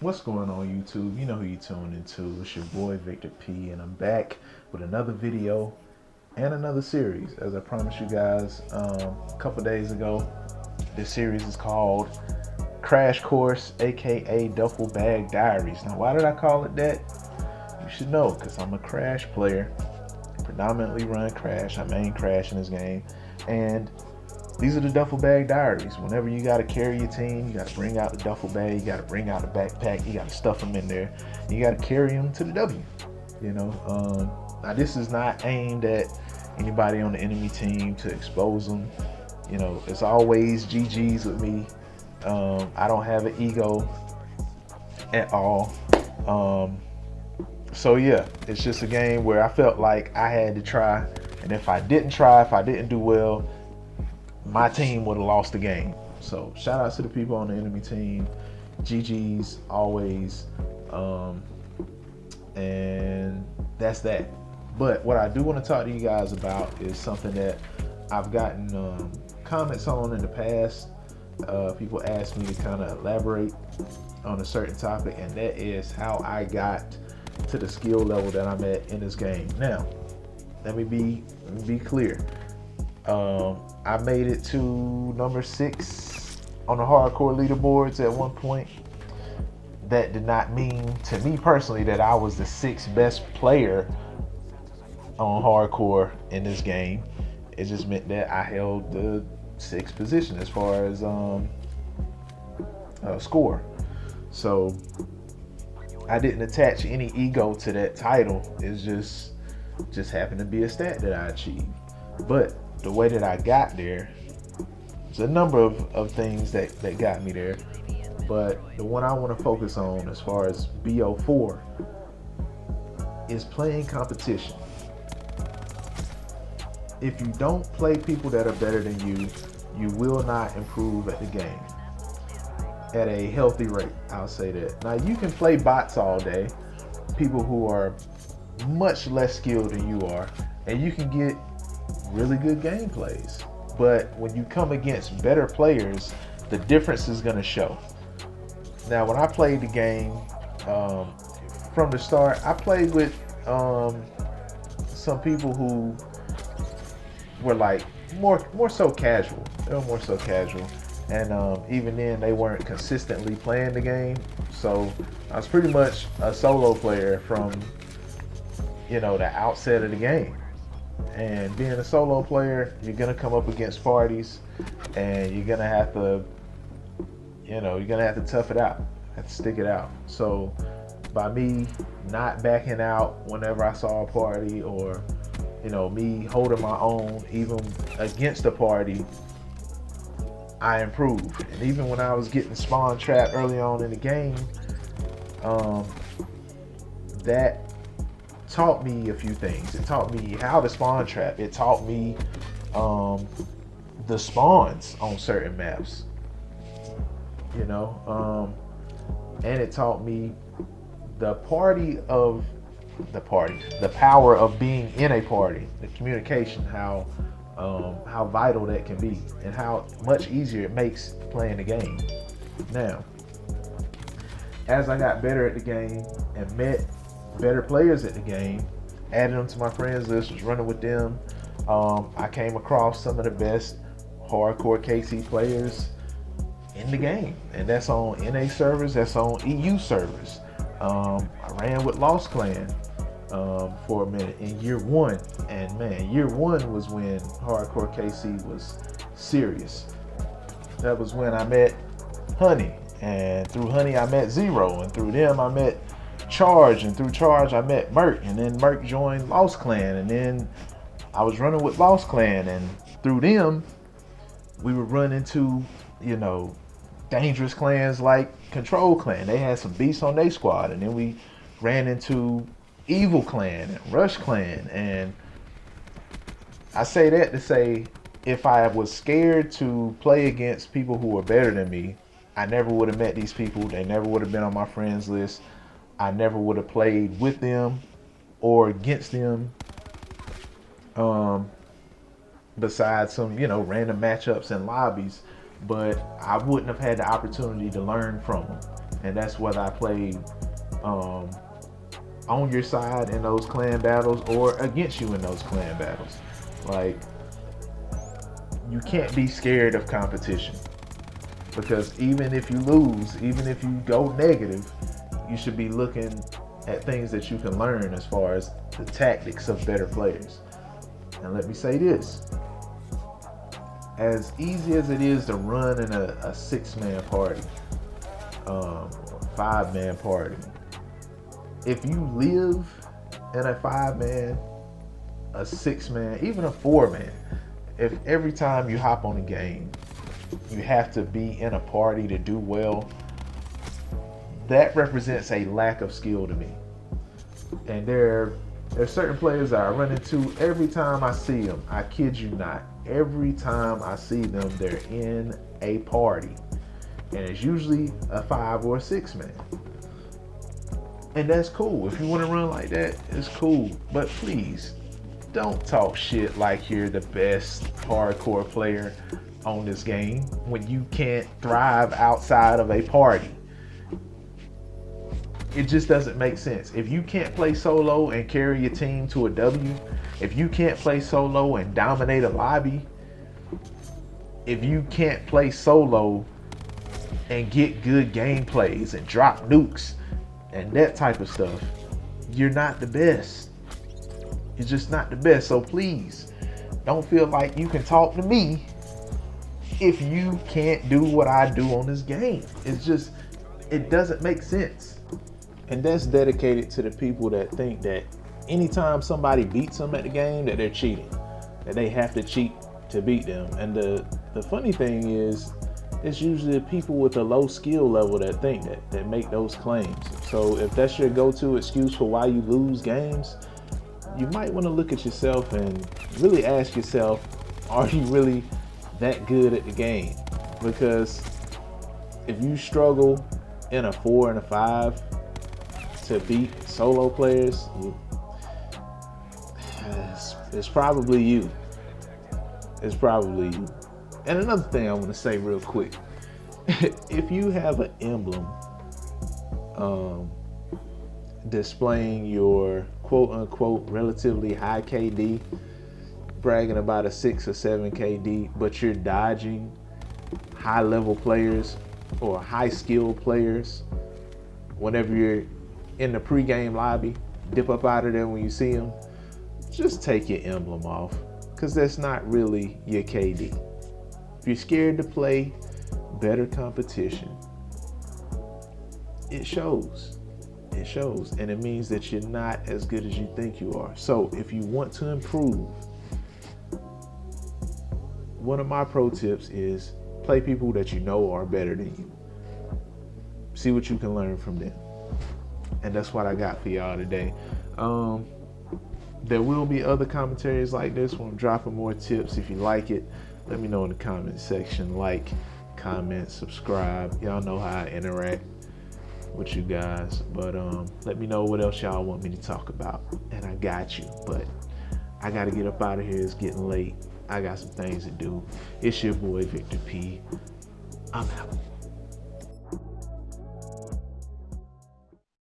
What's going on, YouTube? You know who you tuned into. It's your boy Victor P, and I'm back with another video and another series. As I promised you guys a couple days ago, this series is called Crash Course, aka DuffleBag Diaries. Now, why did I call it that? You should know, because I'm a Crash player, predominantly run Crash. I main Crash in this game, and these are the duffel bag diaries. Whenever you got to carry your team, you got to bring out the duffel bag, you got to bring out the backpack, you got to stuff them in there, you got to carry them to the W. Now this is not aimed at anybody on the enemy team to expose them. It's always GG's with me. I don't have an ego at all. So yeah, it's just a game where I felt like I had to try, and if I didn't try, if I didn't do well, my team would have lost the game. So shout out to the people on the enemy team. GG's always. And that's that. But what I do want to talk to you guys about is something that I've gotten comments on in the past. People ask me to kind of elaborate on a certain topic, and that is how I got to the skill level that I'm at in this game. Now, let me be clear. I made it to number 6 on the hardcore leaderboards at one point. That did not mean to me personally that I was the 6th best player on hardcore in this game. It just meant that I held the 6th position as far as score. So I didn't attach any ego to that title. It's just happened to be a stat that I achieved. But the way that I got there, there's a number of things that got me there. But the one I want to focus on as far as BO4 is playing competition. If you don't play people that are better than you, you will not improve at the game at a healthy rate. I'll say that. Now, you can play bots all day, people who are much less skilled than you are, and you can get really good gameplays. But when you come against better players, the difference is going to show. Now, when I played the game from the start, I played with some people who were like more so casual. They were more so casual, and even then, they weren't consistently playing the game. So I was pretty much a solo player from the outset of the game. And being a solo player, you're gonna come up against parties, and you're gonna have to, tough it out, have to stick it out. So by me not backing out whenever I saw a party, or me holding my own even against a party, I improved. And even when I was getting spawn trapped early on in the game, that taught me a few things. It taught me how to spawn trap. It taught me the spawns on certain maps, and it taught me the power of being in a party, the communication, how vital that can be, and how much easier it makes playing the game. Now, as I got better at the game and met better players at the game, added them to my friends list, was running with them, I came across some of the best hardcore KC players in the game, and that's on NA servers, that's on EU servers. I ran with Lost Clan for a minute in year 1, and man, year 1 was when hardcore KC was serious. That was when I met Honey, and through Honey I met Zero, and through them I met Charge, and through Charge I met Merc, and then Merc joined Lost Clan, and then I was running with Lost Clan, and through them we would run into dangerous clans like Control Clan. They had some beasts on their squad, and then we ran into Evil Clan and Rush Clan. And I say that to say, if I was scared to play against people who were better than me, I never would have met these people. They never would have been on my friends list. I never would have played with them or against them, besides some random matchups and lobbies. But I wouldn't have had the opportunity to learn from them. And that's whether I play on your side in those clan battles or against you in those clan battles. Like, you can't be scared of competition, because even if you lose, even if you go negative, you should be looking at things that you can learn as far as the tactics of better players. And let me say this, as easy as it is to run in a 6-man party, 5-man party, if you live in a 5-man, a 6-man, even a 4-man, if every time you hop on a game, you have to be in a party to do well, that represents a lack of skill to me. And there are certain players that I run into every time I see them. I kid you not. Every time I see them, they're in a party. And it's usually a 5 or a 6-man. And that's cool. If you want to run like that, it's cool. But please, don't talk shit like you're the best hardcore player on this game when you can't thrive outside of a party. It just doesn't make sense. If you can't play solo and carry your team to a W, if you can't play solo and dominate a lobby, if you can't play solo and get good gameplays and drop nukes and that type of stuff, you're not the best. You're just not the best. So please, don't feel like you can talk to me if you can't do what I do on this game. It's just, it doesn't make sense. And that's dedicated to the people that think that anytime somebody beats them at the game, that they're cheating, that they have to cheat to beat them. And the funny thing is, it's usually the people with a low skill level that think that make those claims. So if that's your go-to excuse for why you lose games, you might want to look at yourself and really ask yourself, are you really that good at the game? Because if you struggle in a 4 and a 5 to beat solo players, it's probably you. It's probably you. And another thing I want to say real quick, if you have an emblem displaying your quote unquote relatively high KD, bragging about a 6 or 7 KD, but you're dodging high level players or high skill players whenever you're in the pregame lobby, dip up out of there when you see them, just take your emblem off, because that's not really your KD. If you're scared to play better competition, it shows. It shows, and it means that you're not as good as you think you are. So if you want to improve, one of my pro tips is play people that you know are better than you. See what you can learn from them. And that's what I got for y'all today. There will be other commentaries like this when I'm dropping more tips. If you like it, let me know in the comment section. Like, comment, subscribe. Y'all know how I interact with you guys. But let me know what else y'all want me to talk about, and I got you. But I got to get up out of here. It's getting late. I got some things to do. It's your boy Victor P. I'm out.